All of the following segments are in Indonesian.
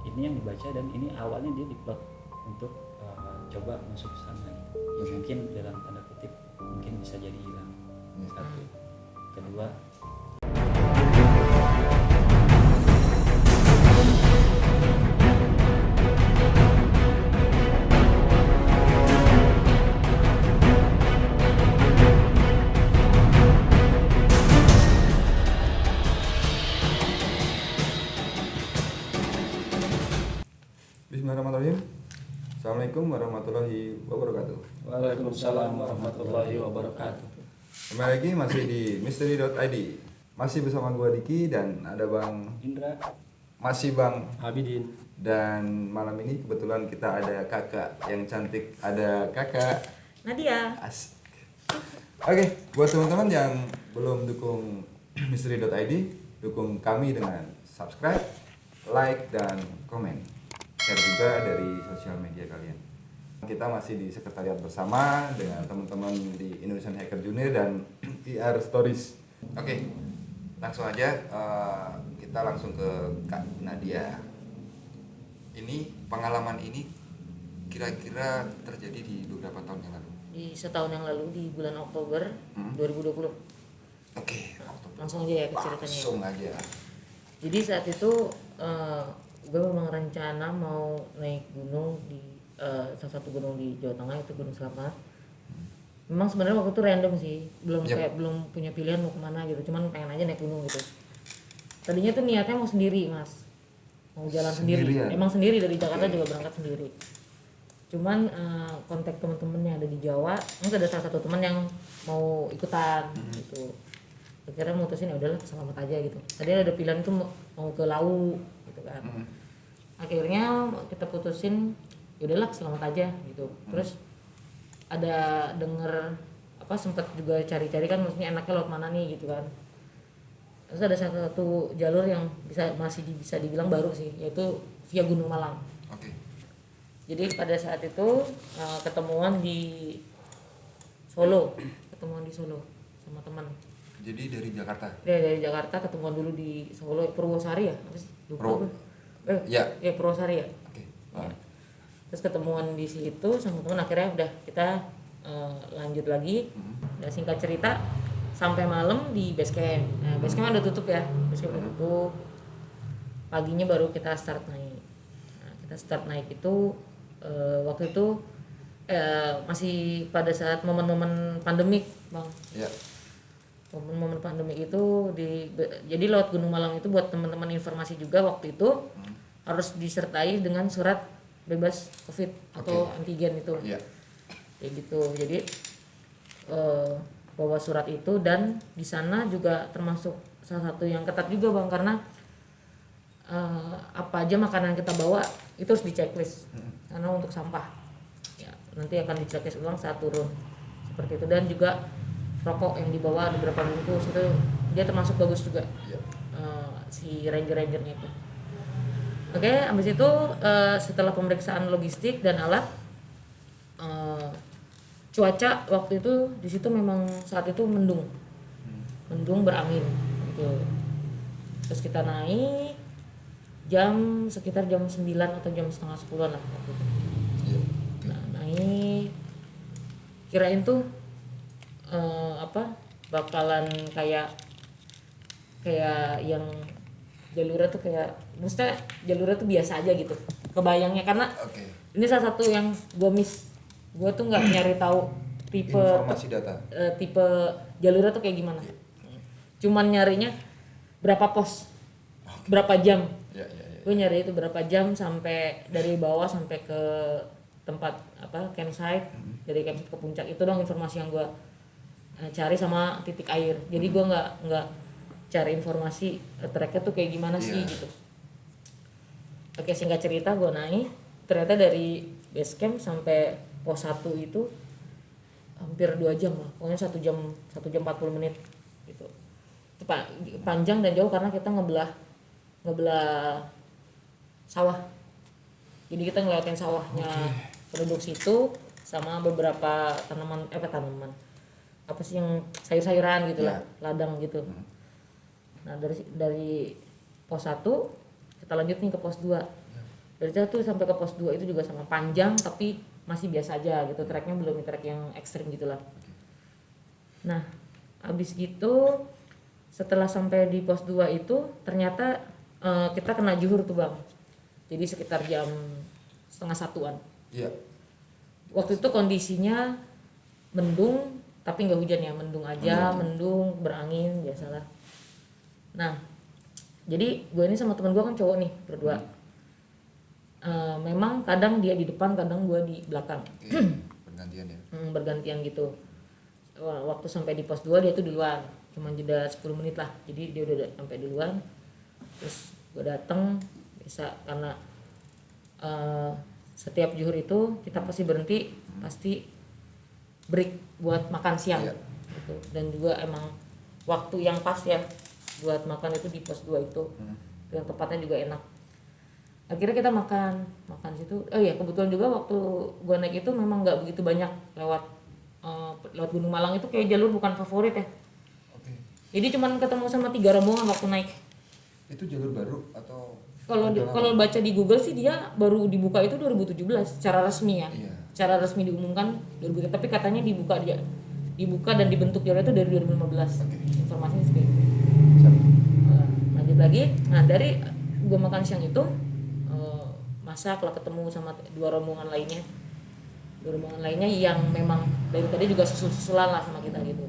ini yang dibaca dan ini awalnya dia diplot untuk coba masuk ke sana gitu. Ya mungkin dalam tanda kutip mungkin bisa jadi hilang. Satu, kedua Bismillahirrahmanirrahim. Assalamualaikum warahmatullahi wabarakatuh. Waalaikumsalam warahmatullahi wabarakatuh. Kembali lagi masih di misteri.id. Masih bersama gua Diki dan ada Bang Indra. Masih Bang Abidin. Dan malam ini kebetulan kita ada kakak yang cantik. Ada kakak Nadia. Asik. Oke, buat teman-teman yang belum dukung misteri.id, dukung kami dengan subscribe, like, dan komen. Share juga dari sosial media kalian. Kita masih di sekretariat bersama dengan teman-teman di Indonesian Hacker Junior dan PR Stories. Oke, langsung aja kita langsung ke Kak Nadia. Ini pengalaman ini kira-kira terjadi di beberapa tahun yang lalu. Di setahun yang lalu di bulan Oktober 2020. Oke, Oktober. Langsung aja ya ke ceritanya. Langsung aja. Jadi saat itu gue memang rencana mau naik gunung di salah satu gunung di Jawa Tengah, itu Gunung Selamat. Memang sebenarnya waktu itu random sih, kayak belum punya pilihan mau kemana gitu, cuman pengen aja naik gunung gitu. Tadinya tuh niatnya mau sendiri mas, mau jalan sendiri. Emang sendiri dari Jakarta juga berangkat sendiri. Cuman kontak teman-teman yang ada di Jawa, ada salah satu teman yang mau ikutan gitu. Akhirnya mutusin ya udahlah selamat aja gitu. Tadi ada pilihan itu mau ke Lawu gitu kan. Akhirnya kita putusin ya udahlah selamat aja gitu. Terus ada denger sempat juga cari-cari kan, maksudnya enaknya lewat mana nih gitu kan. Terus ada satu jalur yang masih bisa dibilang baru sih, yaitu via Gunung Malang. Oke. Jadi pada saat itu ketemuan di Solo sama teman. Jadi dari Jakarta. Dari Jakarta ketemuan dulu di Solo, Purwosari ya? Apa sih? Lupa gue. Ya. Ya Purwosari ya. Oke. Ya. Terus ketemuan di situ sama teman, akhirnya udah kita lanjut lagi. Dan singkat cerita sampai malam di base camp. Nah, base camp udah tutup ya. Base camp udah tutup. Paginya baru kita start naik. Nah, kita start naik itu waktu itu masih pada saat momen-momen pandemik, Bang. Ya. Momen-momen pandemi itu jadi lewat Gunung Malang itu buat teman-teman informasi juga waktu itu harus disertai dengan surat bebas COVID atau antigen itu. Iya. Kayak gitu. Jadi bawa surat itu, dan di sana juga termasuk salah satu yang ketat juga Bang, karena apa aja makanan kita bawa itu harus diceklis karena untuk sampah. Ya, nanti akan diceklis ulang saat turun. Seperti itu, dan juga rokok yang dibawa ada beberapa bungkus itu dia termasuk bagus juga. Si ranger-rangernya itu. Oke, habis itu setelah pemeriksaan logistik dan alat, cuaca waktu itu di situ memang saat itu mendung berangin gitu. Terus kita naik sekitar jam 9 atau jam setengah 10 lah waktu itu. Nah, naik kirain tuh bakalan kayak yang jalurnya tuh kayak, maksudnya jalurnya tuh biasa aja gitu kebayangnya, karena ini salah satu yang gue tuh nggak nyari tahu tipe informasi data, tipe jalurnya tuh kayak gimana. Cuman nyarinya berapa pos, berapa jam. Gue nyari itu berapa jam sampai dari bawah sampai ke tempat campsite, dari campsite ke puncak, itu dong informasi yang gue cari, sama titik air. Jadi gue nggak cari informasi treknya tuh kayak gimana sih gitu. Oke, singkat cerita gue naik, ternyata dari base camp sampai pos 1 itu hampir 2 jam lah, pokoknya 1 jam 40 menit gitu. Itu panjang dan jauh karena kita ngebelah sawah. Jadi kita ngelewatin sawahnya penduduk situ sama beberapa tanaman apa sih yang sayur-sayuran gitu lah, ladang gitu. Nah, dari pos 1 kita lanjut nih ke pos 2. Dari situ tuh sampai ke pos 2 itu juga sama panjang tapi masih biasa aja gitu, treknya belum trek yang ekstrim gitulah. Nah abis gitu setelah sampai di pos 2 itu ternyata kita kena juhur tuh bang, jadi sekitar jam 12:30-an. Iya. Waktu itu kondisinya mendung tapi nggak hujan ya, mendung aja, mendung berangin biasalah. Nah jadi gue ini sama teman gue kan cowok nih berdua. Memang kadang dia di depan, kadang gue di belakang. Bergantian ya. Bergantian gitu. Waktu sampai di pos 2 dia tuh duluan, cuma jeda 10 menit lah, jadi dia udah sampai duluan. Terus gue dateng biasa karena setiap zuhur itu kita pasti berhenti, pasti break buat makan siang gitu. Dan juga emang waktu yang pas ya buat makan itu di pos 2 itu, yang tempatnya juga enak. Akhirnya kita makan situ. Oh iya, kebetulan juga waktu gue naik itu memang nggak begitu banyak lewat Gunung Malang itu, kayak jalur bukan favorit ya. Oke. Jadi cuman ketemu sama 3 rombongan waktu naik. Itu jalur baru atau Kalau baca di Google sih dia baru dibuka itu 2017 secara resmi ya. Iya. Secara resmi diumumkan 2017, tapi katanya dibuka dan dibentuk jalur itu dari 2015. Informasinya seperti itu. Lanjut lagi. Nah, dari gue makan siang itu masak lah, ketemu sama 2 rombongan lainnya. 2 rombongan lainnya yang memang dari tadi juga susul-susulan lah sama kita gitu.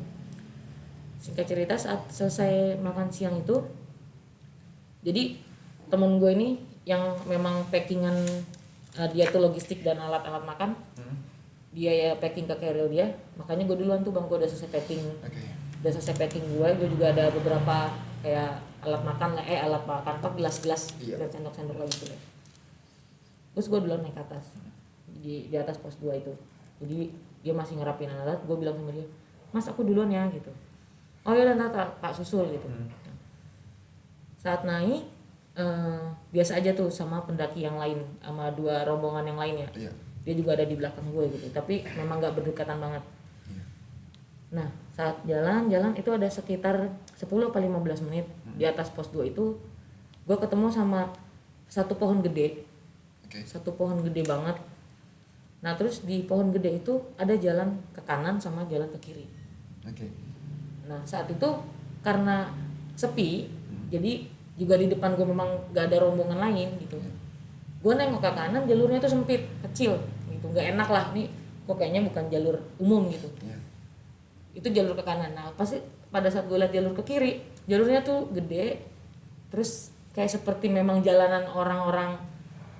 Singkat cerita, saat selesai makan siang itu, jadi temen gue ini yang memang packingan, dia tuh logistik dan alat-alat makan, dia ya packing ke carrier dia, makanya gue duluan tuh bang, gue udah selesai packing. Udah selesai packing gue juga ada beberapa kayak alat makan gelas-gelas, dan sendok-sendok lagi gitu. Terus gue duluan naik ke atas, di atas pos 2 itu. Jadi dia masih ngerapin alat, gue bilang sama dia, mas aku duluan ya gitu. Oh ya, dan tak susul gitu. Saat naik biasa aja tuh sama pendaki yang lain, sama 2 rombongan yang lainnya. Dia juga ada di belakang gue gitu, tapi memang nggak berdekatan banget. Nah saat jalan itu ada sekitar 10-15 menit di atas pos 2 itu, gue ketemu sama satu pohon gede. Satu pohon gede banget. Nah terus di pohon gede itu ada jalan ke kanan sama jalan ke kiri. Nah saat itu karena sepi, jadi juga di depan gue memang gak ada rombongan lain gitu. Gue nengok ke kanan, jalurnya itu sempit, kecil gitu, nggak enak lah, nih kok kayaknya bukan jalur umum gitu. Itu jalur ke kanan. Nah pasti pada saat gue lihat jalur ke kiri, jalurnya tuh gede, terus kayak seperti memang jalanan orang-orang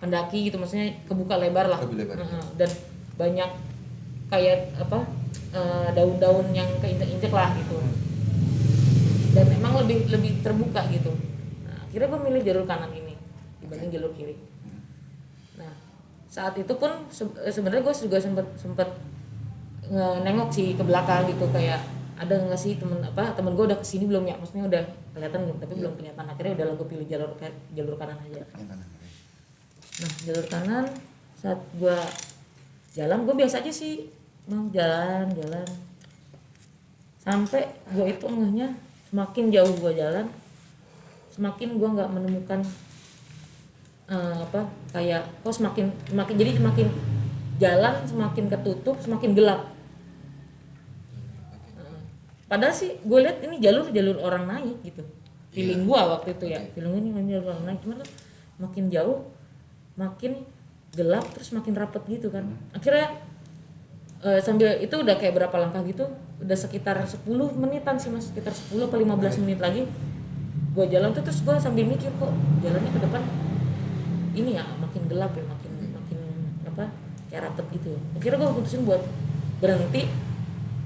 pendaki gitu, maksudnya kebuka lebar lah. Dan banyak kayak daun-daun yang keinjek-injek lah gitu. Dan emang lebih terbuka gitu. Nah, akhirnya gue milih jalur kanan ini dibanding jalur kiri. Nah, saat itu pun sebenarnya gue juga sempet nengok sih ke belakang gitu, kayak ada nggak sih temen gue udah kesini belum ya, maksudnya udah kelihatan belum, tapi belum kelihatan. Akhirnya udah gue pilih jalur kanan aja. Nah jalur kanan saat gue jalan, gue biasa aja sih mau jalan sampai gue itu ngehnya semakin jauh gue jalan, semakin gue nggak menemukan kayak kok semakin jalan semakin ketutup, semakin gelap. Padahal sih gue lihat ini jalur orang naik gitu, feeling gue waktu itu ya, feeling ini jalur orang naik, cuman makin jauh makin gelap, terus makin rapet gitu kan. Akhirnya sambil itu udah kayak berapa langkah gitu, udah sekitar 10 menitan sih mas, sekitar 10 atau 15 menit lagi gue jalan tuh, terus gue sambil mikir kok jalannya ke depan ini ya makin gelap ya, makin kayak rapet gitu ya. Akhirnya gue putusin buat berhenti,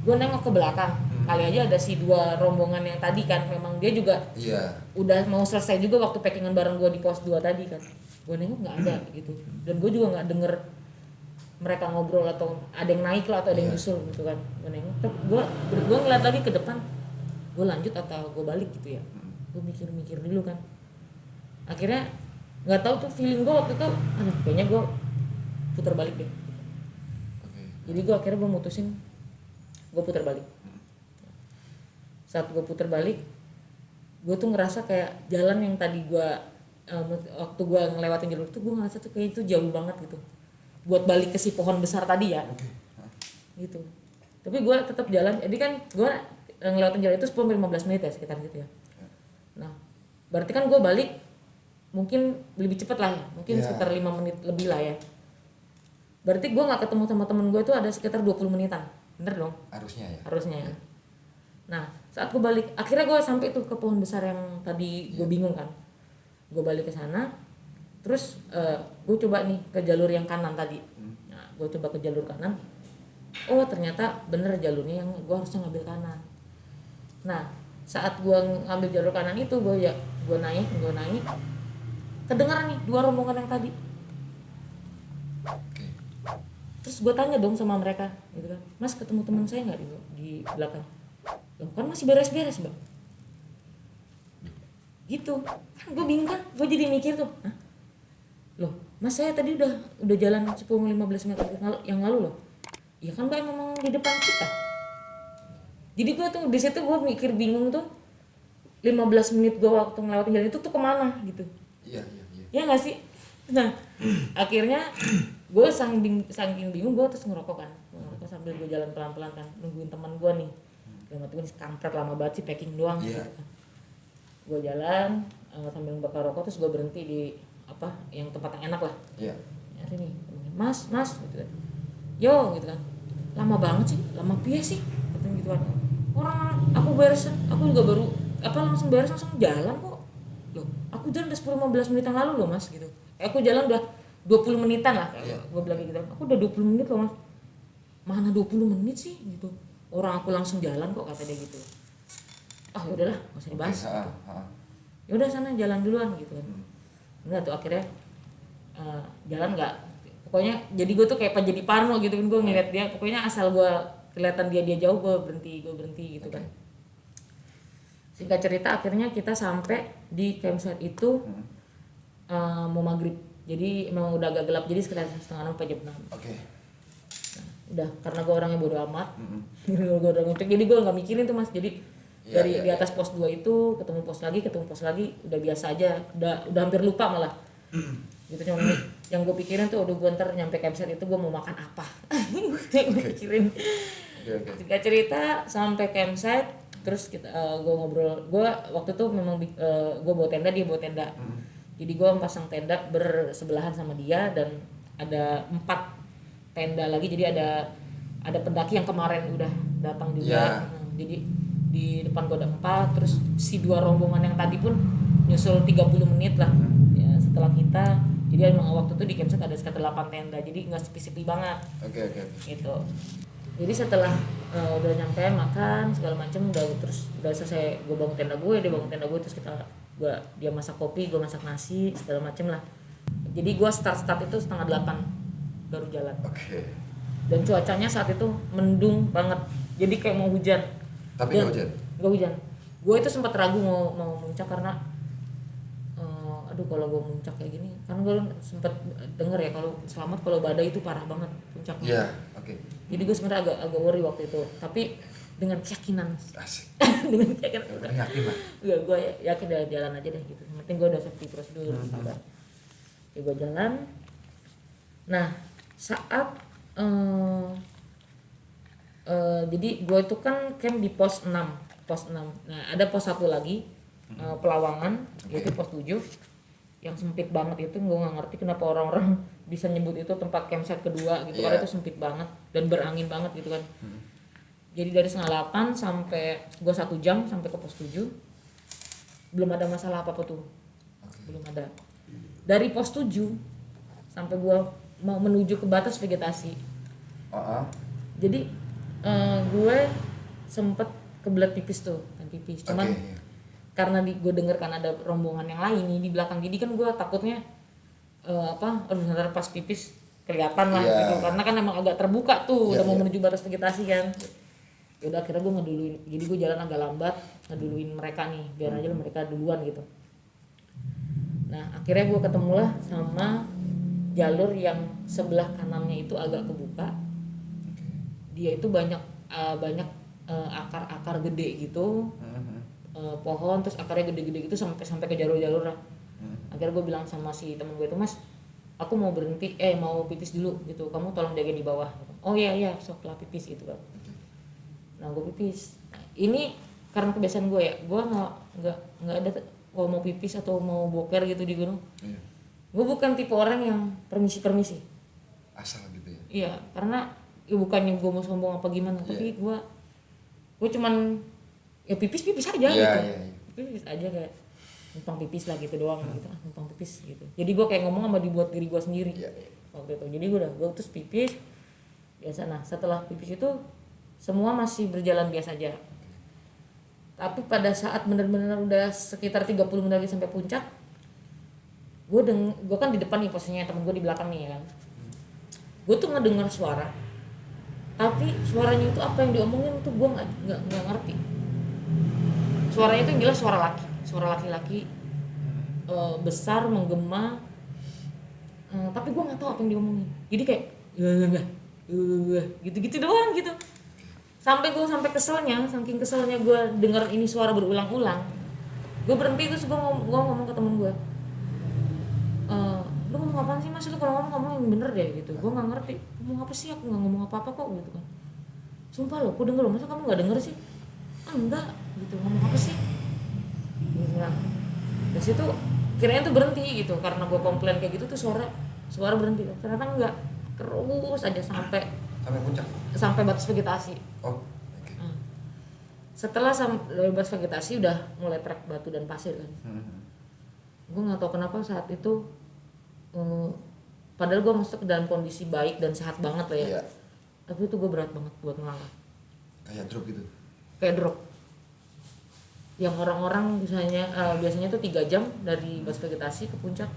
gue nengok ke belakang, kali aja ada si 2 rombongan yang tadi kan, memang dia juga udah mau selesai juga waktu packingan bareng gue di pos 2 tadi kan. Gue nengok nggak ada gitu, dan gue juga nggak denger mereka ngobrol atau ada yang naik lah atau ada yang nyusul gitu kan. Gue nengok, gue ngeliat lagi ke depan, gue lanjut atau gue balik gitu ya. Gue mikir dulu kan. Akhirnya nggak tahu tuh feeling gue waktu itu, kayaknya gue putar balik deh. Jadi gue akhirnya gue mutusin gue putar balik. Saat gue putar balik, gue tuh ngerasa kayak jalan yang tadi gue waktu gue ngelewatin jalur itu gue ngerasa tuh kayak itu jauh banget gitu buat balik ke si pohon besar tadi ya. Gitu. Tapi gue tetap jalan, jadi kan gue ngelewatin jalan itu 10-15 menit ya sekitar gitu ya. Nah berarti kan gue balik mungkin lebih cepet lah ya, mungkin sekitar 5 menit lebih lah ya. Berarti gue nggak ketemu sama temen gue itu ada sekitar 20 menitan, bener dong? Harusnya ya. Nah saat gue balik, akhirnya gue sampai tuh ke pohon besar yang tadi gue bingung kan. Gue balik ke sana, terus gue coba nih ke jalur yang kanan tadi. Nah gue coba ke jalur kanan, oh ternyata bener jalurnya yang gue harusnya ngambil kanan. Nah saat gue ngambil jalur kanan itu gue naik, kedengeran nih 2 rombongan yang tadi. Terus gue tanya dong sama mereka gitu kan, mas ketemu teman saya nggak di belakang? Loh kan masih beres-beres bang. Gitu kan gue bingung kan, gue jadi mikir tuh, hah? Loh mas saya tadi udah jalan 10-15 meter yang lalu loh. Ya kan mbak memang di depan kita. Jadi gue tuh di situ gue mikir bingung tuh 15 menit gue waktu ngelewatin jalan itu tuh kemana gitu. Iya. Ya nggak sih. Nah akhirnya gue saking bingung gue terus ngerokok sambil gue jalan pelan-pelan kan nungguin teman gue nih. Dalam hati gue nih kampret lama banget sih packing doang. Gitu. Gue jalan sambil bakar rokok terus gue berhenti di yang tempat yang enak lah. Iya. Ya sini mas gitu kan. Yo gitu kan. Lama banget sih, lama piye sih katanya gitu kan. Orang aku juga baru langsung beres langsung jalan kok. Loh, aku jalan udah 10-15 menit yang lalu loh mas gitu. Aku jalan udah 20 menitan lah gue bilang gitu. Aku udah 20 menit loh mas. Mana 20 menit sih gitu. Orang aku langsung jalan kok kata dia gitu. Ah ya udahlah, enggak usah dibahas. Gitu. Ya udah sana jalan duluan gitu kan. Enggak tuh akhirnya jalan enggak. Pokoknya jadi gue tuh kayak jadi parno gitu kan, gue ngeliat dia. Pokoknya asal gue kelihatan dia jauh gue berhenti gitu kan. Singkat cerita akhirnya kita sampai di campsite itu mau maghrib. Jadi emang udah agak gelap, jadi sekitar 5:30 sampai jam 6. Nah, udah karena gue orangnya bodo amat. Gue udah ngecek, jadi gue nggak mikirin tuh mas. Jadi di atas pos 2 itu ketemu pos lagi, udah biasa aja. Udah hampir lupa malah. Gitu cuma yang gue pikirin tuh udah gue ntar nyampe campsite itu gue mau makan apa. Gue pikirin. Singkat cerita sampai campsite, terus gue ngobrol. Gue waktu itu memang gue bawa tenda, dia bawa tenda. Jadi gue pasang tenda bersebelahan sama dia dan ada 4 tenda lagi. Jadi ada pendaki yang kemarin udah datang juga. Jadi di depan gue ada 4, terus si 2 rombongan yang tadi pun nyusul 30 menit lah ya setelah kita. Jadi emang waktu itu di campsite ada sekitar 8 tenda, jadi nggak sepi-sepi banget. Oke. Gitu. Jadi setelah udah nyampe makan segala macem, udah selesai, gue bangun tenda gue, dia bangun tenda gue, terus dia masak kopi, gue masak nasi segala macem lah. Jadi gue start itu 7:30 baru jalan. Dan cuacanya saat itu mendung banget, jadi kayak mau hujan. Tapi nggak hujan. Gue itu sempat ragu mau muncak karena kalau gue muncak kayak gini, karena gue sempat denger ya kalau Selamat kalau badai itu parah banget puncaknya. Jadi gue sebenarnya agak worry waktu itu, tapi dengan keyakinan. Dengan keyakinan udah yakin lah. Gue yakin udah jalan aja deh gitu. Yang penting gue udah safety prosedur sabar. Ya gue jalan. Nah saat jadi gue itu kan camp di pos 6. Nah ada pos 1 lagi Pelawangan, yaitu pos 7 yang sempit banget. Itu gue nggak ngerti kenapa orang-orang bisa nyebut itu tempat campsite kedua gitu. Karena itu sempit banget dan berangin banget gitu kan. Jadi dari 7:30 sampai gue 1 jam sampai ke pos 7 belum ada masalah apa tuh. Belum ada. Dari pos 7 sampai gue mau menuju ke batas vegetasi. Jadi gue sempet kebelet pipis tuh, kan pipis. Cuman karena gue denger kan ada rombongan yang lain nih di belakang, jadi kan gue takutnya ntar pas pipis kelihatan lah gitu. Karena kan emang agak terbuka tuh, udah mau menuju batas vegetasi kan. Yaudah akhirnya gue ngeduluin, jadi gue jalan agak lambat ngeduluin mereka nih, biar aja mereka duluan gitu. Nah akhirnya gue ketemulah sama jalur yang sebelah kanannya itu agak kebuka. Dia itu banyak akar-akar gede gitu, pohon, terus akarnya gede-gede gitu sampai ke jalur-jalur lah. Akhirnya gue bilang sama si temen gue itu, mas aku mau berhenti mau pipis dulu gitu, kamu tolong jagain di bawah gitu. Oh iya sok lah pipis gitu kan. Nah gue pipis. Nah, ini karena kebiasaan gue ya, gue nggak ada kalau mau pipis atau mau boker gitu di gunung. Iya. Gue bukan tipe orang yang permisi. Asal gitu ya. Iya, karena ya bukannya gue mau sombong apa gimana, tapi gue cuman ya pipis aja gitu. Iya. Pipis aja kayak numpang pipis lah gitu doang gitu, numpang pipis gitu. Jadi gue kayak ngomong sama dibuat diri gue sendiri. Iya. Waktu itu. Jadi gue terus pipis biasa. Nah, setelah pipis itu semua masih berjalan biasa aja. Tapi pada saat benar-benar udah sekitar 30 menit lagi sampai puncak, gue kan di depan nih posisinya, temen gue di belakang nih ya kan. Gue tuh ngedengar suara, tapi suaranya itu apa yang diomongin itu gue nggak ngerti. Suaranya itu yang jelas suara laki-laki besar menggema, tapi gue nggak tahu apa yang diomongin. Jadi kayak gitu doang gitu. Sampai keselnya, saking keselnya gue denger ini suara berulang-ulang, gue berhenti terus gue ngomong ke temen gue, lu ngomong apaan sih mas, lu kalau ngomong yang bener deh gitu. Gue nggak ngerti ngomong apa sih, aku nggak ngomong apa-apa kok gitu kan. Sumpah lo, aku denger lo, masa kamu nggak denger sih? Enggak gitu, ngomong apa sih gitu. Nah dari situ kirain tuh berhenti gitu, karena gue komplain kayak gitu tuh suara berhenti. Ternyata enggak, terus aja sampai Puncak. Sampai batas vegetasi. Oh, oke. Setelah dari batas vegetasi udah mulai trek batu dan pasir kan. Gue nggak tahu kenapa saat itu padahal gue masuk ke dalam kondisi baik dan sehat banget lah ya. Iya. Tapi itu gue berat banget buat ngelangkah. Kayak drop gitu. Kayak drop. Yang orang-orang biasanya tuh 3 jam dari batas vegetasi ke puncak.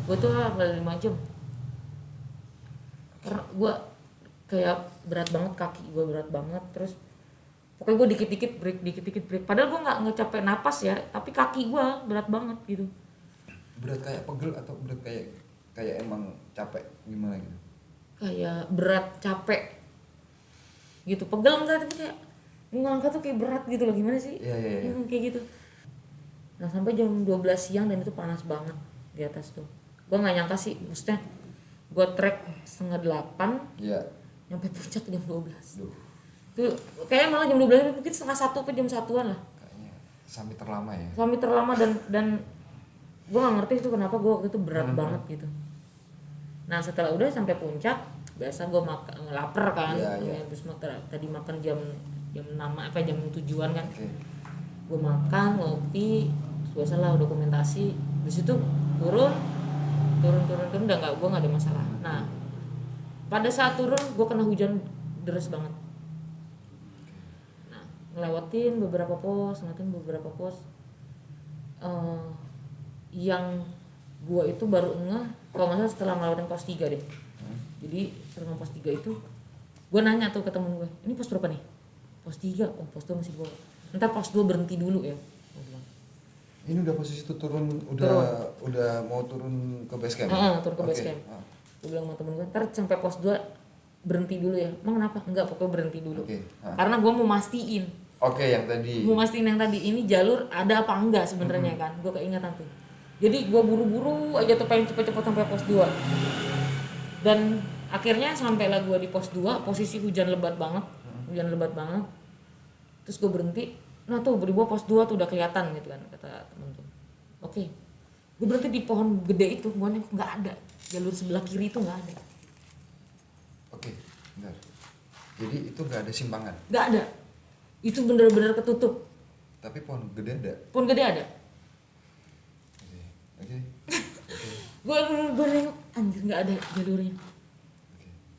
Gue tuh nggak 5 jam. Karena gue kayak berat banget, kaki gue berat banget, terus pokoknya gue dikit-dikit break. Padahal gue nggak capek napas ya, tapi kaki gue berat banget gitu. Berat kayak pegel atau berat kayak emang capek gimana gitu? Kayak berat capek gitu, pegel enggak, tapi kayak ngangkat tuh kayak berat gitu loh, gimana sih? Iya. Kayak gitu. Nah sampai jam 12 siang dan itu panas banget di atas tuh. Gue nggak nyangka sih, maksudnya gue trek 7:30. Iya. Sampai puncak jam 12. Duh. Tuh kayak malah jam 12 mungkin 12:30 ke jam 1-an lah. Kayaknya sampai terlama ya. Sampai terlama dan gue gak ngerti itu kenapa gue waktu itu berat banget gitu. Nah setelah udah sampai puncak, biasa gue makan lapar kan. Iya. Terus tadi makan jam 6 jam 7-an kan. Oke. Gue makan, ngopi, biasalah dokumentasi. Di situ turun udah gue nggak ada masalah. Nah pada saat turun gue kena hujan deras banget. Nah ngelewatin beberapa pos yang gue itu baru ngeh kalau nggak salah setelah ngelewatin pos 3 deh. Jadi setelah pos 3 itu gue nanya tuh ke temen gue, ini pos berapa nih? Pos 3, oh pos 2 masih di bawah, ntar pos 2 berhenti dulu ya. Ini udah posisi tuh turun mau turun ke base camp. Turun ke base camp. Gue bilang sama temen gue, ntar sampai pos 2 berhenti dulu ya. Emang kenapa? Enggak, pokoknya berhenti dulu. Karena gue mau mastiin. Yang tadi. Mau mastiin yang tadi ini jalur ada apa enggak sebenarnya kan. Gue keingetan tuh. Jadi gue buru-buru aja tuh pengen cepet-cepet sampai pos 2. Dan akhirnya sampailah gue di pos 2, posisi hujan lebat banget. Terus gue berhenti. Nah tuh di bawah pos 2 tuh udah kelihatan gitu kan, kata temen tuh. Oke. Gue berhenti di pohon gede itu, pohonnya nggak ada. Jalur sebelah kiri itu nggak ada. Oke, benar. Jadi itu nggak ada simpangan? Nggak ada. Itu bener-bener ketutup. Tapi pohon gede ada? Pohon gede ada. Oke. Gue nengok, anjir nggak ada jalurnya.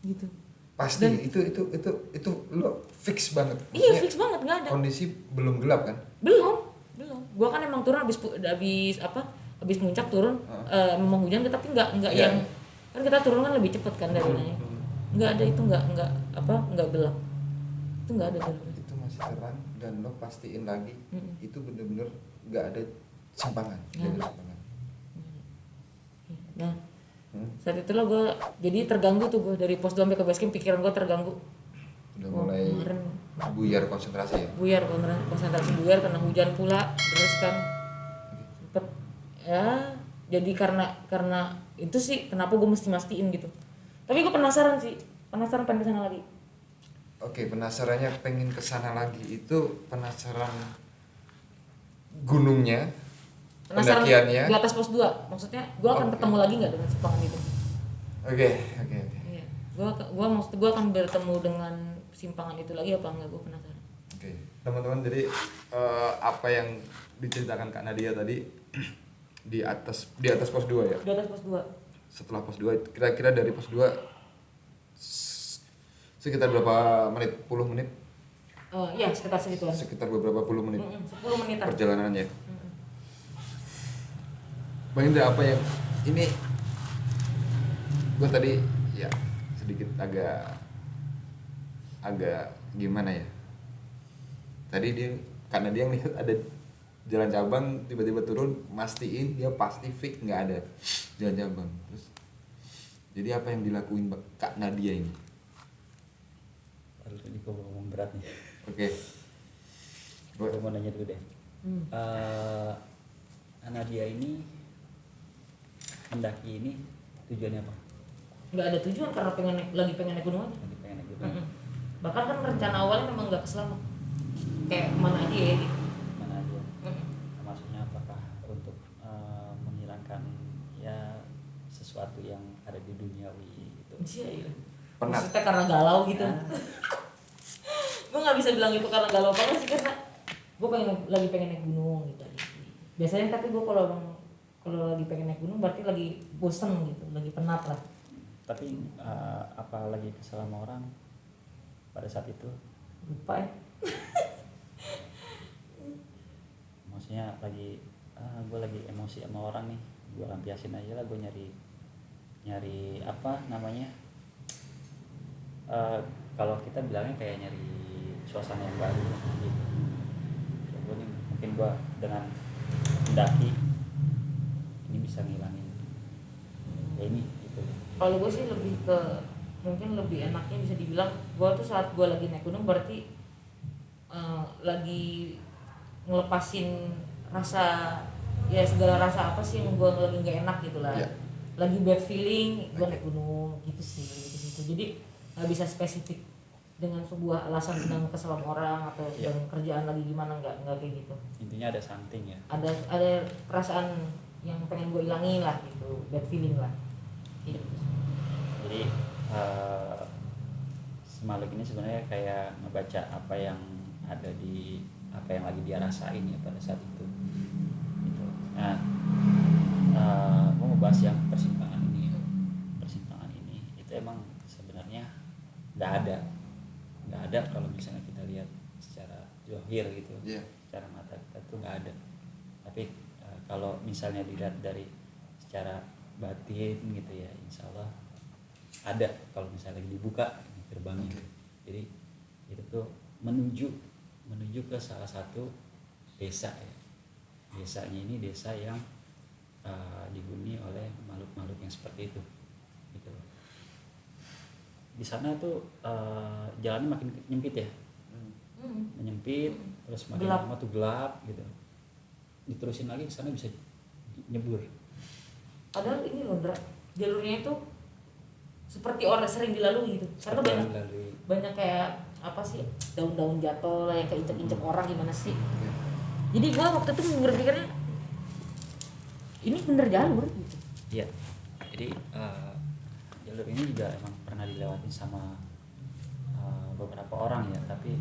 Gitu. Pasti dan itu lo fix banget. Iya fix banget, nggak ada. Kondisi belum gelap kan? Belum. Gua kan emang turun habis puncak turun, memang hujan tapi nggak yang kan kita turun kan lebih cepet kan dari nanya. Nggak ada itu nggak gelap. Itu nggak ada jalur. Itu masih terang dan lo pastiin lagi itu bener-bener nggak ada simpangan. Nah. Saat itulah gue jadi terganggu tuh, gue dari pos 2 sampai ke base camp pikiran gue terganggu. Udah mulai buyar konsentrasi ya? Konsentrasi buyar karena hujan pula terus kan sempet ya Jadi karena itu sih kenapa gue mesti mastiin gitu. Tapi gue penasaran pengen kesana lagi. Oke, penasarannya pengen kesana lagi itu penasaran gunungnya, Penasaran pendakiannya. di atas pos 2. Maksudnya gue akan Oke. ketemu lagi nggak dengan simpangan itu? Oke. Iya. Gue akan bertemu dengan simpangan itu lagi apa enggak, gue penasaran. Oke, teman-teman, jadi apa yang diceritakan Kak Nadia tadi di atas pos 2 ya. Di atas pos 2. Setelah pos 2 kira-kira dari pos 2 sekitar berapa menit? 10 menit? Iya, sekitar segituan. Sekitar beberapa puluh menit 10 menitan. perjalanannya. Bang Indra, apa yang ini gue tadi ya sedikit agak gimana ya, tadi karena dia ngelihat ada jalan cabang, tiba-tiba turun, mastiin dia pasti fix nggak ada jalan cabang. Terus jadi apa yang dilakuin Kak Nadia ini? Kalau ini gue ngomong berat nih. Oke. Gue mau nanya dulu deh. Nadia ini mendaki ini tujuannya apa? Nggak ada tujuan karena lagi pengen naik gunung aja. Lagi pengen naik gunung. Bahkan kan rencana awalnya memang nggak keselamat. Kayak kemana aja ya gitu. Mana aja? Maksudnya apakah untuk menghilangkan ya sesuatu yang ada di duniawi itu? Iya. Penat. Maksudnya karena galau gitu. Gue nggak bisa bilang itu karena galau banget sih, karena gue lagi pengen naik gunung gitu. Biasanya tapi gue kalau lagi pengen naik gunung berarti lagi bosen gitu, lagi penat lah. Tapi apa lagi kesal sama orang pada saat itu? Lupa ya. Maksudnya lagi gue lagi emosi sama orang nih, gue lampiasin aja lah, gue nyari apa namanya, kalau kita bilangnya kayak nyari suasana yang baru gitu. Gue nih mungkin gue dengan mendaki ini bisa ngilangin ya ini gitu. Kalau gue sih lebih ke mungkin lebih enaknya bisa dibilang gue tuh saat gue lagi naik gunung berarti lagi ngelepasin rasa ya segala rasa apa sih yang gue lagi nggak enak gitu lah. Yeah. Lagi bad feeling gue naik gunung gitu sih gitu. Jadi nggak bisa spesifik dengan sebuah alasan sedang kesel sama orang atau sedang kerjaan lagi gimana, nggak kayak gitu. Intinya ada something ya. Ada perasaan yang pengen gue ilangin lah gitu, bad feeling lah gitu. Jadi Semalek ini sebenarnya kayak ngebaca apa yang ada di apa yang lagi dia rasain ya pada saat itu gitu. Nah gue mau bahas yang persimpangan ini itu emang sebenarnya nggak ada kalau misalnya kita lihat secara zahir gitu. Yeah. Secara mata kita tuh nggak ada, tapi kalau misalnya dilihat dari secara batin gitu ya, insya Allah ada kalau misalnya lagi dibuka gerbangnya. Okay. Jadi itu tuh menuju ke salah satu desa ya. Desanya ini desa yang dihuni oleh makhluk-makhluk yang seperti itu gitu. Di sana tuh jalannya makin nyempit ya, menyempit, terus makin Gelap. lama tuh gelap gitu. Diterusin lagi ke sana bisa nyebur. Padahal ini loh Dra, jalurnya itu seperti orang sering dilalui gitu. Karena banyak kayak apa sih, daun-daun jatuh lah yang keinjek-injek orang gimana sih. Jadi gua waktu itu berpikirnya ini bener jalur gitu. Iya. Jadi jalur ini juga emang pernah dilewati sama beberapa orang ya, tapi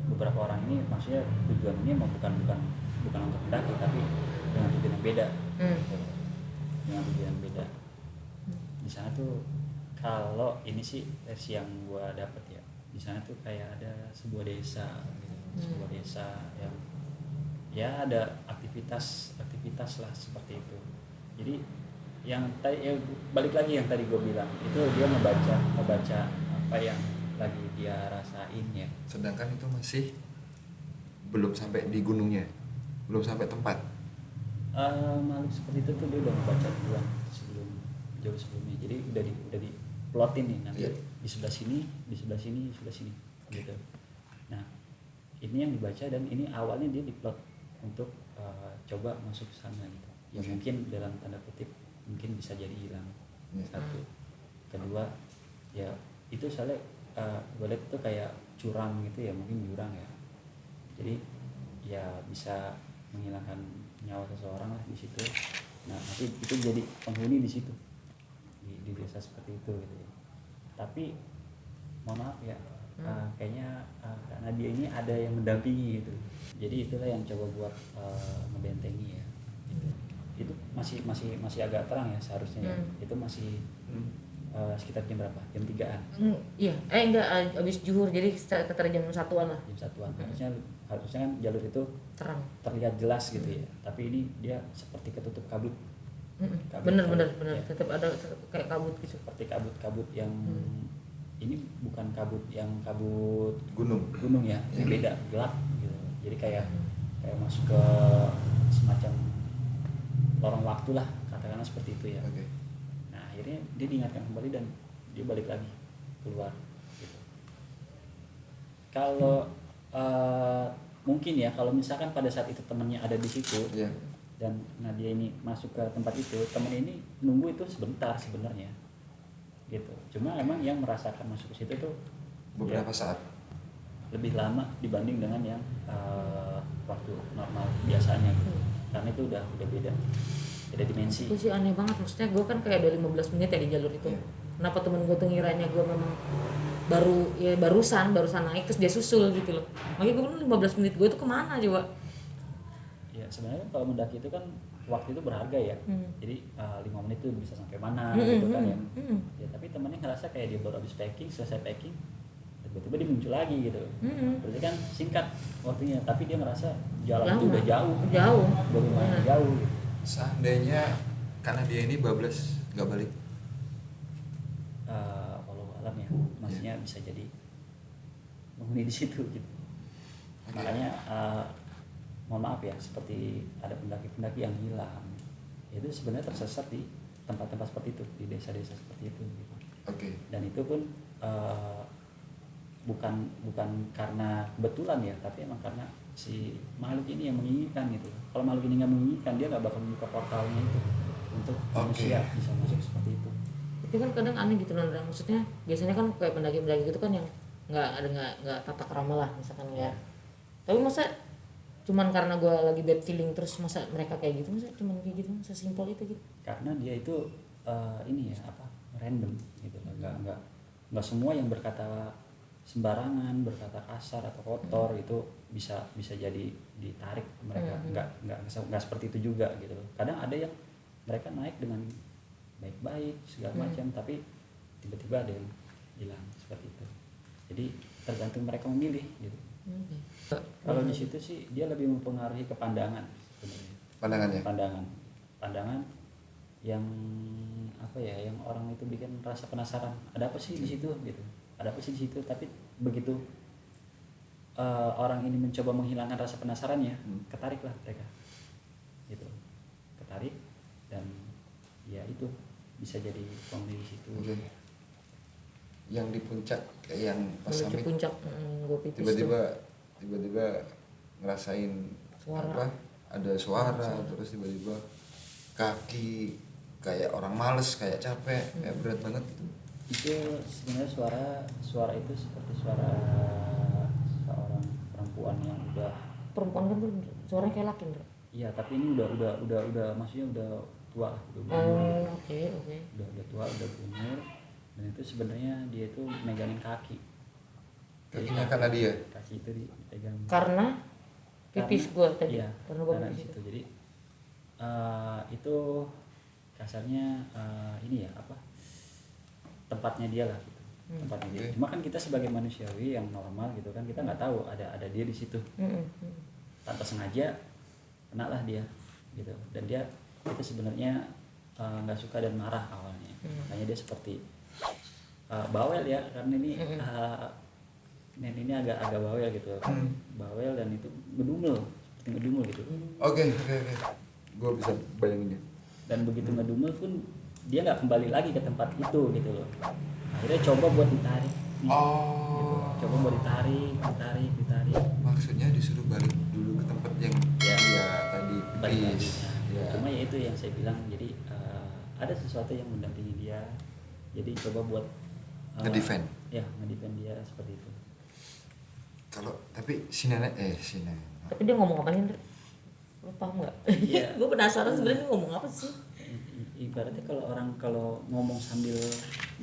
beberapa orang ini maksudnya tujuan ini emang bukan untuk mendaki, tapi dengan tujuan yang beda. Gitu. Dengan tujuan yang beda. Di sana tuh kalau ini sih versi yang gua dapet ya, di sana tuh kayak ada sebuah desa gitu. Sebuah desa yang ya ada aktivitas lah seperti itu. Jadi yang tadi ya, balik lagi yang tadi gue bilang itu dia ngebaca apa yang lagi dia rasain ya. Sedangkan itu masih belum sampai di gunungnya, belum sampai tempat. Makhluk seperti itu tuh dia udah ngebaca duluan jauh sebelumnya. Jadi udah di plotin nih nanti di sebelah sini gitu. Nah ini yang dibaca dan ini awalnya dia diplot untuk coba masuk ke sana gitu. ya mungkin dalam tanda kutip mungkin bisa jadi hilang. Satu, kedua ya itu soalnya gue lihat itu kayak curang gitu ya, mungkin jurang ya, jadi ya bisa menghilangkan nyawa seseorang lah di situ. Nah nanti itu jadi penghuni di situ, di desa seperti itu gitu ya. Tapi mohon maaf ya, kayaknya Kak Nadia ini ada yang mendampingi gitu, jadi itulah yang coba buat ngebentengi ya gitu. Itu masih agak terang ya seharusnya ya. Itu masih sekitar jam berapa? Jam 3-an. Iya, enggak habis zuhur, jadi sekitar jam 1-an lah. Jam 1-an. Harusnya kan jalur itu Terang. terlihat jelas gitu ya. Tapi ini dia seperti ketutup kabut. Bener, Ya. tetap ada kayak kabut gitu. Seperti kabut yang ini bukan kabut yang kabut gunung ya, ini beda, gelap gitu. Jadi kayak masuk ke semacam lorong waktu lah, katakanlah seperti itu ya. Oke. Nah akhirnya dia diingatkan kembali dan dia balik lagi keluar gitu. Kalau mungkin ya kalau misalkan pada saat itu temannya ada di situ dan Nadia ini masuk ke tempat itu, teman ini nunggu itu sebentar sebenarnya gitu. Cuma emang yang merasakan masuk ke situ tuh beberapa ya, saat lebih lama dibanding dengan yang waktu normal biasanya gitu. Karena itu udah beda dimensi. Itu sih aneh banget, maksudnya gue kan kayak udah 15 menit ya di jalur itu. Kenapa temen gue tuh ngiranya gue memang barusan naik terus dia susul gitu loh. Makanya gue bilang 15 menit gue tuh kemana coba? Ya sebenarnya kalau mendaki itu kan waktu itu berharga ya. Jadi 5 menit itu bisa sampai mana gitu kan ya. Ya tapi temennya ngerasa kayak dia baru habis selesai packing, tiba-tiba dia muncul lagi gitu. Berarti kan singkat waktunya, tapi dia ngerasa jalan itu udah jauh, udah lumayan jauh gitu. Seandainya karena dia ini bablas nggak balik, Walau alam ya, maksudnya bisa jadi menghuni di situ gitu. Makanya mohon maaf ya, seperti ada pendaki-pendaki yang hilang, itu sebenarnya tersesat di tempat-tempat seperti itu, di desa-desa seperti itu gitu. Dan itu pun bukan karena kebetulan ya, tapi emang karena si makhluk ini yang menginginkan gitu. Kalau makhluk ini nggak menginginkan, dia nggak bakal membuka portalnya itu untuk manusia bisa masuk seperti itu. Itu kan kadang aneh gitu Nandra, maksudnya biasanya kan kayak pendaki-pendaki gitu kan yang nggak tata krama lah misalkan ya. Tapi masa cuman karena gue lagi bad feeling terus masa mereka kayak gitu, masa cuman kayak gitu, sesimpel itu gitu. Karena dia itu ini ya random gitu, nggak semua yang berkata sembarangan, berkata kasar atau kotor itu bisa jadi ditarik mereka. Nggak seperti itu juga gitu. Kadang ada yang mereka naik dengan baik-baik segala macam, tapi tiba-tiba ada yang hilang seperti itu. Jadi tergantung mereka memilih gitu. Kalau di situ sih dia lebih mempengaruhi ke pandangan sebenarnya. Pandangan yang apa ya, yang orang itu bikin rasa penasaran. Ada apa sih di situ gitu? Ada apa sih di situ? Tapi begitu orang ini mencoba menghilangkan rasa penasarannya, ketariklah mereka gitu, ketarik dan ya itu bisa jadi penghuni di situ. Yang di puncak kayak yang pas summit puncak tiba-tiba ngerasain suara. Ada suara terus tiba-tiba kaki kayak orang males, kayak capek, kayak berat banget gitu. Itu sebenarnya suara itu seperti suara seorang perempuan yang udah Perempuan kan tuh suaranya kayak laki bro. Iya, tapi ini udah maksudnya udah tua, udah berumur. Oke. Udah tua, udah berumur, dan itu sebenarnya dia itu megangin kaki. Kakinya karena dia. Kaki itu dipegang. Karena pipis gue tadi. Iya, karena di situ. Jadi itu kasarnya ini ya apa? Tempatnya dia lah gitu. Tempatnya dia. Cuma kan kita sebagai manusiawi yang normal gitu kan, kita nggak tahu ada dia di situ. Tanpa sengaja kena lah dia gitu, dan dia itu sebenarnya nggak suka dan marah awalnya. Makanya dia seperti bawel ya, karena ini nenek ini agak bawel gitu. Bawel dan itu ngedumel, seperti ngedumel gitu. Oke. Gue bisa bayangin dia. Dan begitu ngedumel pun dia nggak kembali lagi ke tempat itu gitu loh. Akhirnya coba buat ditarik. Gitu. Coba buat ditarik. Maksudnya disuruh balik dulu ke tempat yang dia tadi Balik lagi. pipis. Iya. Cuma ya itu yang saya bilang, jadi ada sesuatu yang mendampingi dia, jadi coba buat Ngedefend. ya ngedefend dia seperti itu. Kalau tapi si nenek Tapi dia ngomong apa nih, Ndra? Lu paham nggak? Iya. Gue penasaran sebenarnya dia ngomong apa sih? Ibaratnya kalau orang kalau ngomong sambil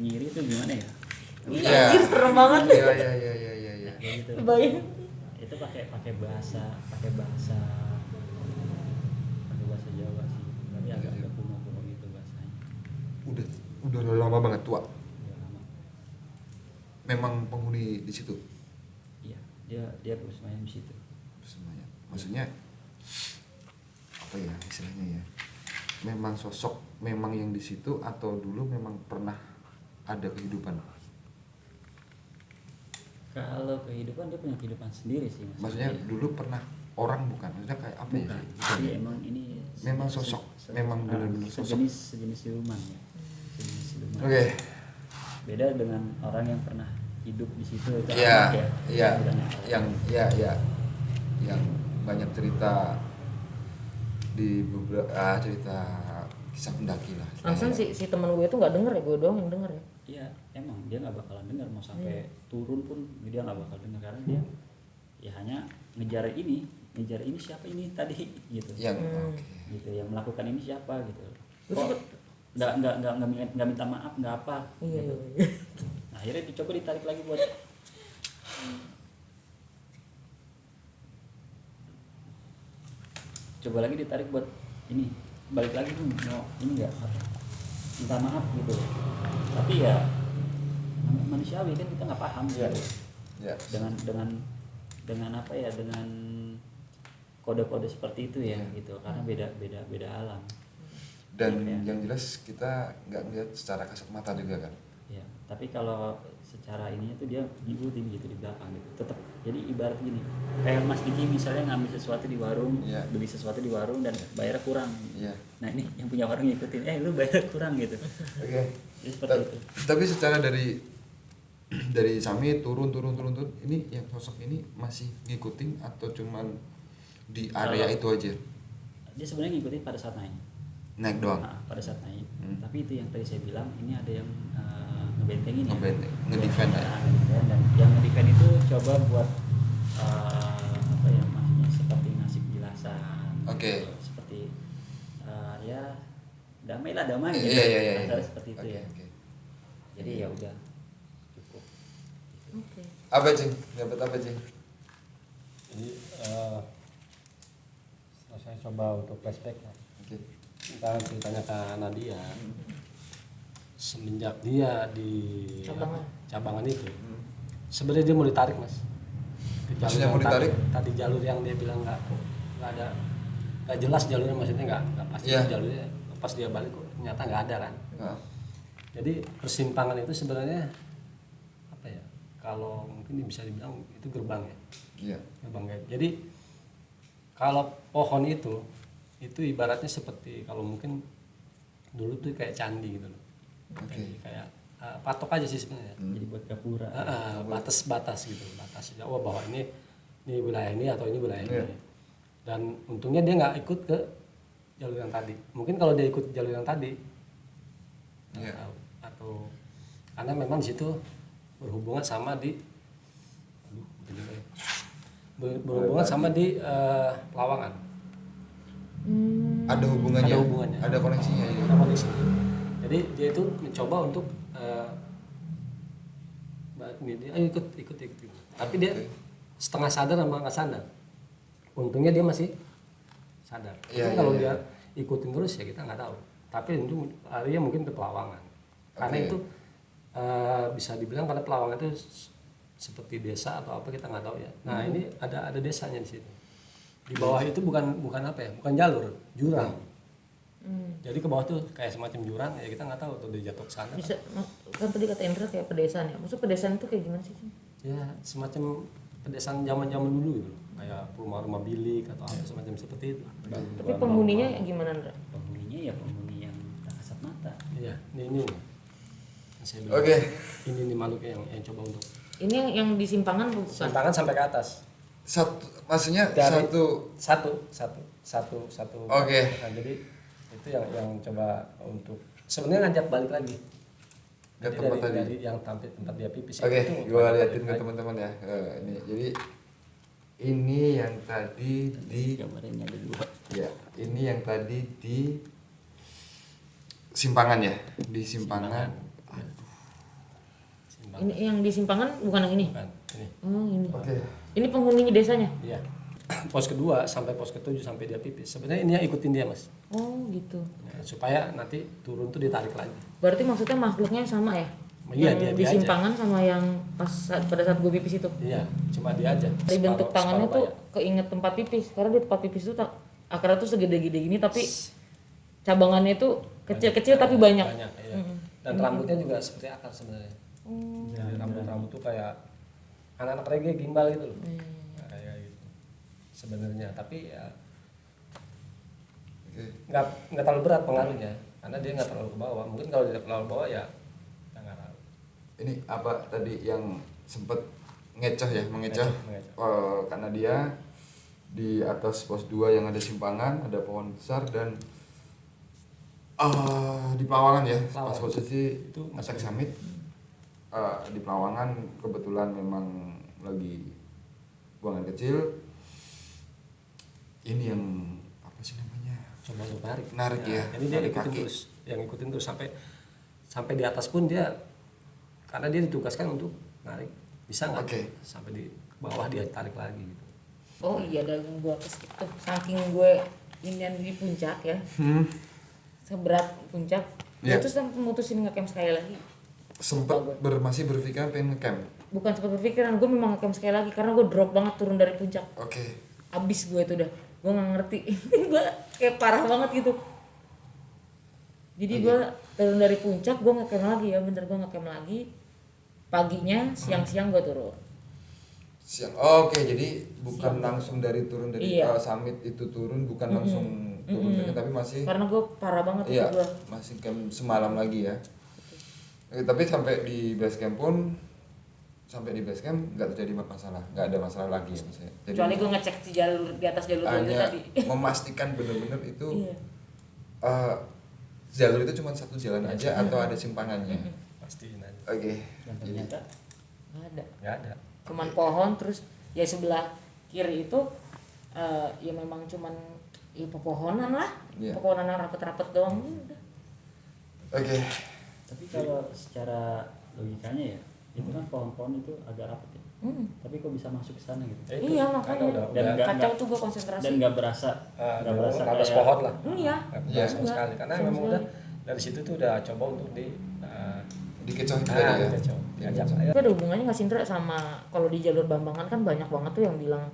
nyiri itu gimana ya? Iya, anjir serem banget. Iya. Kayak gitu. Bayang. Itu pakai bahasa Jawa sih, tapi agak kuno gitu bahasanya. Udah lama banget tua. Udah lama. Memang penghuni di situ Iya, dia bersemayam di situ. semuanya. Maksudnya apa ya istilahnya ya? Memang sosok memang yang di situ atau dulu memang pernah ada kehidupan? Kalau kehidupan dia punya kehidupan sendiri sih. Maksudnya dulu pernah orang bukan? Maksudnya kayak apa ya? Bukan. Jadi emang ini Memang sosok, memang benar-benar sosok. sejenis siluman ya. Sejenis siluman. Oke. Beda dengan orang yang pernah hidup di situ itu Iya, anak iya. Bilangnya anak. Yang banyak cerita di beberapa cerita kisah pendaki lah. Langsung si teman gue itu nggak denger ya, gue doang yang denger ya. Iya, emang dia nggak bakalan dengar mau sampai turun pun dia nggak bakal dengar karena dia ya hanya ngejar ini siapa ini tadi gitu. Yang oke. Gitu yang melakukan ini siapa gitu. Terus Kok nggak minta maaf nggak apa Iya. gitu. Nah, akhirnya dicoba ditarik lagi buat ini balik lagi tuh mau ini nggak apa minta maaf gitu, tapi ya manusiawi kan kita nggak paham Iya. gitu. Ya. dengan apa ya dengan kode-kode seperti itu ya Iya. gitu karena beda alam. Dan Iya. yang jelas kita nggak melihat secara kasat mata juga kan. Ya, tapi kalau secara ininya tuh dia ngikutin gitu di belakang gitu. Tetap jadi ibarat gini. Kayak Mas Diki misalnya ngambil sesuatu di warung, Iya. beli sesuatu di warung dan bayarnya kurang. Iya. Nah, ini yang punya warung ngikutin, lu bayarnya kurang gitu. Oke. Jadi seperti itu. Tapi secara dari Sami turun ini yang sosok ini masih ngikutin atau cuman di area itu aja Dia sebenarnya ngikutin pada saat naik. naik doang? Nah, pada saat naik. Hmm. Tapi itu yang tadi saya bilang, ini ada yang ngebentengin ya. Ngebenteng, ngedefend ya. Ngedefend, dan yang ngedefend itu coba buat apa ya maksudnya seperti ngasih penjelasan. Oke. Gitu. Seperti ya damai gitu. Iya. Kasarnya seperti itu Oke, ya. oke. Jadi ya udah cukup. Oke. Apa Cing? Dapat apa Cing? Jadi setelah saya coba untuk flashback ya, Oke. kita ceritanya ke Nadia, semenjak dia di cabangan itu, sebenarnya dia mau ditarik mas. Ke jalur Maksudnya yang mau ditarik? Tadi jalur yang dia bilang nggak ada, nggak jelas jalurnya, maksudnya nggak pasti Iya. jalurnya. Pas dia balik kok ternyata nggak ada kan. Nah, Jadi persimpangan itu sebenarnya apa ya? Kalau mungkin bisa dibilang itu gerbang ya. iya. Gerbang gaib. Jadi kalau pohon itu ibaratnya seperti kalau mungkin dulu tuh kayak candi gitu loh. Oke. Kayak patok aja sih sebenarnya. Jadi buat gapura. Batas gitu, batas. Oh bahwa ini wilayah ini atau ini wilayah Iya. ini. Dan untungnya dia nggak ikut ke jalur yang tadi. Mungkin kalau dia ikut jalur yang tadi, nggak Iya. tahu. Atau karena memang di situ berhubungan sama berhubungan sama di Lawangan. Ada hubungannya. Ada hubungannya. Ada koneksinya ya. Ada koneksi. Jadi dia itu mencoba untuk dia ikut. Tapi dia Oke. setengah sadar sama nggak sadar. Untungnya dia masih sadar. Iya, Tapi kalau iya. dia ikutin terus ya kita nggak tahu. Tapi itu larinya mungkin ke Pelawangan. Karena Oke. itu bisa dibilang karena Pelawangan itu seperti desa atau apa kita nggak tahu ya. Nah ini ada desanya di situ. Di bawah itu bukan apa ya, bukan jalur, jurang. Jadi ke bawah tuh kayak semacam jurang ya kita nggak tahu tuh dia jatuh ke sana. Bisa kan tadi kata Indra kayak pedesaan ya. Maksud pedesaan itu kayak gimana sih? Ya semacam pedesaan zaman-zaman dulu gitu loh. Kayak rumah-rumah bilik atau apa semacam seperti itu. Tapi penghuninya gimana, Indra? Penghuninya ya penghuni yang tak kasat mata. Iya, ini. Yang saya bilang. Oke. Ini makhluk yang coba untuk Ini yang di simpangan bukan? simpangan sampai ke atas. maksudnya Dari- satu. satu. Oke. Nah, jadi itu yang coba untuk sebenarnya ngajak balik lagi. Ke Jadi tempat tadi. dari yang tampil tempat dia pipis Oke, itu gua ngajak liatin balik ke lagi. teman-teman ya. Ini jadi ini yang tadi di Gambarnya ada dua. ya, ini yang tadi di Simpangan ya, di Simpangan. Simbang. Ini yang di Simpangan bukan yang ini. Bukan, ini. Oh, ini. Oke. Ini penghuninya desanya. Iya. Pos kedua sampai pos ketujuh sampai dia pipis. Sebenarnya ini yang ikutin dia, Mas. Oh, gitu. Ya, supaya nanti turun tuh ditarik lagi. Berarti maksudnya makhluknya sama ya? Iya, yang dia di aja. Simpangan sama yang pada saat gue pipis itu. Iya, cuma dia aja. Dari bentuk tangannya tuh Separuh keinget tempat pipis. Karena di tempat pipis itu akarnya tuh segede-gede gini tapi cabangannya itu kecil-kecil tapi banyak. Banyak, iya. Dan rambutnya juga seperti akar sebenarnya. Jadi rambut-rambut tuh kayak anak-anak reggae gimbal gitu loh. Nah, kayak gitu. Sebenarnya, tapi ya Oke. nggak terlalu berat pengaruhnya karena dia nggak terlalu ke bawah. Mungkin kalau dia terlalu ke bawah ya nggak tahu. Ini apa tadi yang sempet ngecoh ya, mengecoh? Mengecoh. Karena dia di atas pos 2 yang ada Simpangan, ada pohon besar dan di Pelawangan ya, pas Pelawangan. posisi Itu masih Attack Summit. Di Pelawangan kebetulan memang lagi buang air kecil. Ini yang apa sih namanya? Coba untuk narik. Narik ya, Jadi dia narik ikutin kaki. terus, yang ikutin terus sampai di atas pun dia karena dia ditugaskan untuk narik bisa nggak? Oke. Sampai di bawah dia tarik lagi gitu. Oh iya, dagang gua ke situ. Saking gue inian di puncak ya. Seberat puncak. Iya. Gue tuh sampai mutusin ngecamp sekali lagi. Sempet masih berpikir pengen ngecamp. Bukan sempat berpikiran, gue memang ngecamp sekali lagi karena gue drop banget turun dari puncak. Oke. Abis gue itu udah, gue nggak ngerti. Gue kayak parah banget gitu. Jadi gue turun dari puncak, gue ngecamp lagi ya, bener gue ngecamp lagi. Paginya, siang-siang gue turun. Siang. Oke, jadi bukan langsung dari turun dari Iya. summit itu turun, bukan langsung turun dari, tapi masih Karena gue parah banget iya, itu gue. masih camp semalam lagi ya. Tapi sampai di base camp pun nggak terjadi masalah, nggak ada masalah lagi ya maksudnya. Jadi Kecuali gue ngecek di jalur di atas jalur itu hanya tadi. memastikan benar-benar itu Iya. jalur itu cuma satu jalan aja atau ada simpangannya. Pastiin aja. Oke. Dan ternyata Nggak ada. Nggak ada. Cuman pohon, terus ya sebelah kiri itu ya memang cuman ya pepohonan lah. Iya. Pepohonan yang rapet-rapet doang. Udah. Oke. tapi kalau secara logikanya ya itu kan pohon-pohon itu agak rapat ya. Tapi kok bisa masuk ke sana gitu? Ya itu, Iya, karena makanya. Dan nggak- Kacau tuh gue konsentrasi. Dan nggak berasa nggak atas kayak- pohon lah. Iya. Nggak Iya. sama sekali karena Sama memang sekali. udah dari situ tuh udah coba untuk Dikecoh tadi ya. dikecoh. Diajak. Itu ada hubungannya nggak sih Indra sama kalau di jalur Bambangan kan banyak banget tuh yang bilang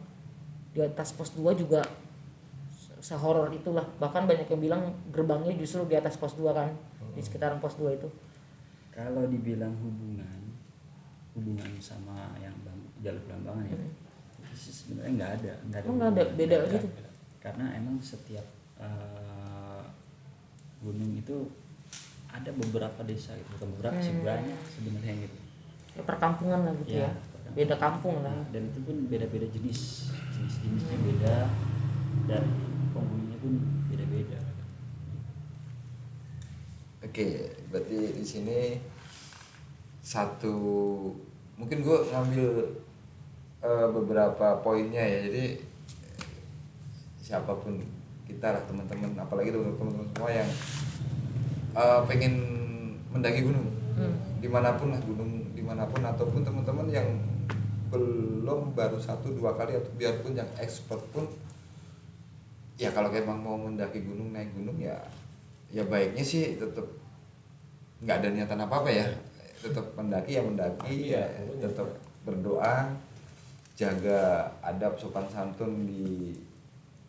di atas pos 2 juga sehoror itulah. Bahkan banyak yang bilang gerbangnya justru di atas pos 2 kan. Di sekitaran pos 2 itu. Kalau dibilang hubungan sama yang jalur Bambangan ya, itu sih sebenarnya nggak ada. Oh, nggak ada, beda hubungan. gitu. Karena emang setiap gunung itu ada beberapa desa gitu, bukan beberapa sih banyak sebenarnya gitu. Ya perkampungan lah gitu ya. perkampungan. Beda kampung lah. Dan itu pun beda-beda jenisnya beda dan penghuninya pun beda-beda. Oke, berarti di sini satu mungkin gue ngambil beberapa poinnya ya. Jadi siapapun kita lah teman-teman, apalagi teman-teman semua yang pengen mendaki gunung, dimanapun lah gunung dimanapun, ataupun teman-teman yang belum baru 1-2 kali atau biarpun yang expert pun ya kalau emang mau mendaki gunung, naik gunung ya baiknya sih tetap nggak ada niatan apa-apa ya, tetap mendaki ya mendaki, ya tetap berdoa, jaga adab sopan santun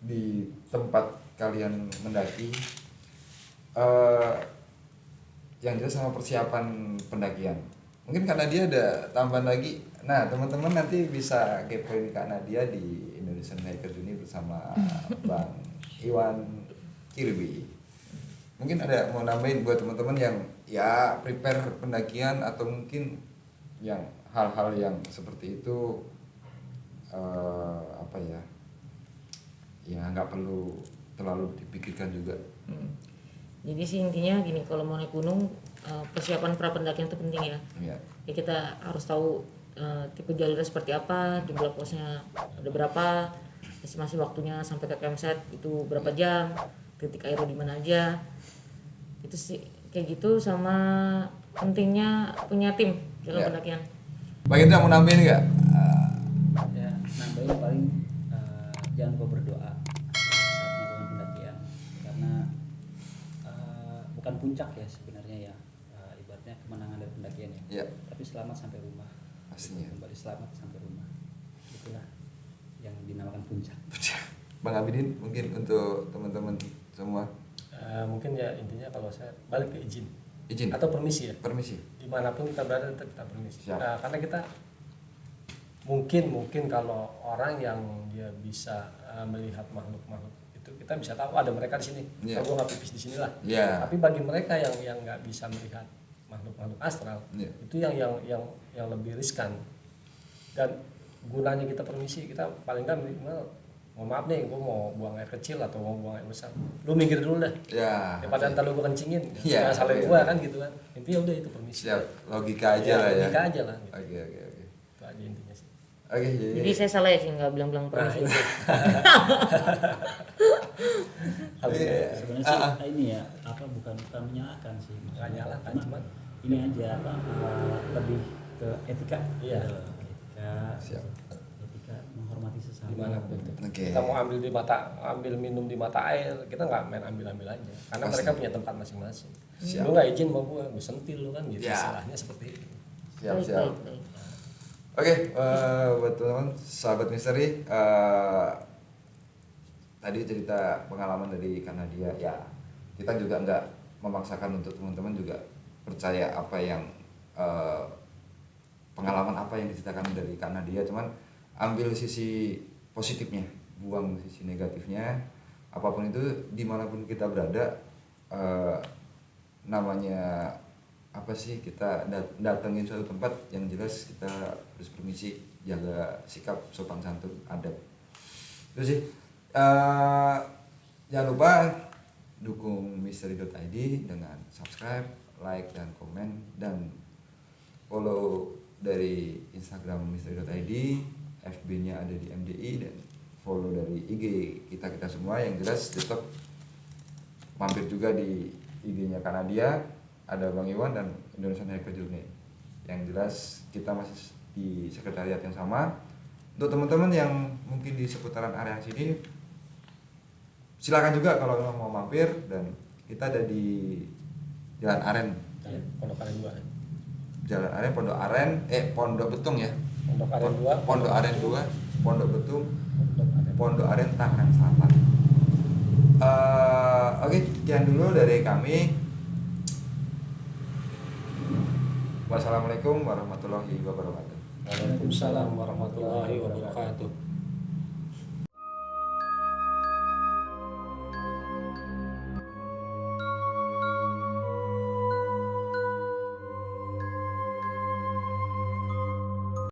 di tempat kalian mendaki, yang jelas sama persiapan pendakian. Mungkin Kak Nadia ada tambahan lagi. Nah, teman-teman nanti bisa kepoin Kak Nadia di Indonesian Hiker Journey bersama Bang Iwan Kirby. Mungkin ada mau nambahin buat teman-teman yang ya prepare pendakian atau mungkin yang hal-hal yang seperti itu apa ya, nggak perlu terlalu dipikirkan juga. Jadi sih intinya gini, kalau mau naik gunung persiapan pra pendakian itu penting ya. Iya. Ya kita harus tahu tipe jalurnya seperti apa, jumlah posnya ada berapa, estimasi waktunya sampai ke campsite itu berapa jam, titik airnya di mana aja. Itu sih kayak gitu, sama pentingnya punya tim dalam Ya. pendakian. Bang Indra mau nambahin nggak? Ya nambahin paling jangan lupa berdoa saat melakukan pendakian, karena bukan puncak ya sebenarnya ya, ibaratnya kemenangan dari pendakian ya. Iya. Tapi selamat sampai rumah. Pastinya. Kembali selamat sampai rumah. Itulah yang dinamakan puncak. Bang Abidin mungkin untuk teman-teman semua Mungkin ya intinya kalau saya balik ke izin izin atau permisi ya. permisi. Dimanapun kita berada tetap kita permisi. Siap. Karena kita mungkin kalau orang yang dia bisa melihat makhluk-makhluk itu, kita bisa tahu ada mereka di sini. Iya. Kalau gue nggak pipis di sini lah. Iya. Tapi bagi mereka yang nggak bisa melihat makhluk-makhluk astral, Iya. itu yang lebih riskan. Dan gunanya kita permisi, kita paling nggak minimal, mohon maaf nih, gue mau buang air kecil atau mau buang air besar, lu minggir dulu dah. Ya. Daripada ntar lu gue kencingin, Iya, jangan salahin iya. gue kan gitu kan. Intinya udah itu permisi. Siap. Logika aja Iya, lah ya. logika aja lah. Gitu. Oke. Itu aja intinya sih. Oke, jadi Jadi saya salah ya sih nggak bilang-bilang permisi. itu. Iya. Sebenarnya sih ini ya apa bukan menyalahkan sih. Nggak nyalahkan, cuman ini aja apa lebih ke etika. Iya. Etika. Siap. Etika menghormati sesama. dimanapun itu. Oke. Kita mau ambil minum di mata air, kita nggak main ambil aja, karena Pasti. mereka punya tempat masing-masing. Siap. Lu nggak izin mau gue sentil lu kan gitu, Ya. istilahnya seperti itu. Siap. Baik. Oke, buat teman-teman sahabat misteri, tadi cerita pengalaman dari Kanadia, ya kita juga nggak memaksakan untuk teman-teman juga percaya apa yang pengalaman apa yang diceritakan dari Kanadia, cuman ambil sisi positifnya, buang sisi negatifnya. Apapun itu, dimanapun kita berada, namanya apa sih, kita datengin suatu tempat, yang jelas kita harus permisi, jaga sikap sopan santun, adab. Itu sih. Jangan lupa dukung misteri.id dengan subscribe, like dan komen, dan follow dari Instagram misteri.id, FB-nya ada di MDI, dan follow dari IG kita semua. Yang jelas tetap mampir juga di IG-nya Kanadia, ada Bang Iwan dan Indonesian Hiker Journey. Yang jelas kita masih di sekretariat yang sama. Untuk teman-teman yang mungkin di seputaran area sini, silakan juga kalau mau mampir, dan kita ada di Jalan Aren. Ya, Pondok Aren 2. Jalan Aren, Pondok Betung ya. Pondok Aren 2. Pondok Aren 2, Pondok Betung, Pondok Aren. Pondok Aren Tangerang Selatan. Oke, sekian dulu dari kami. Wassalamualaikum warahmatullahi wabarakatuh. Waalaikumsalam warahmatullahi wabarakatuh.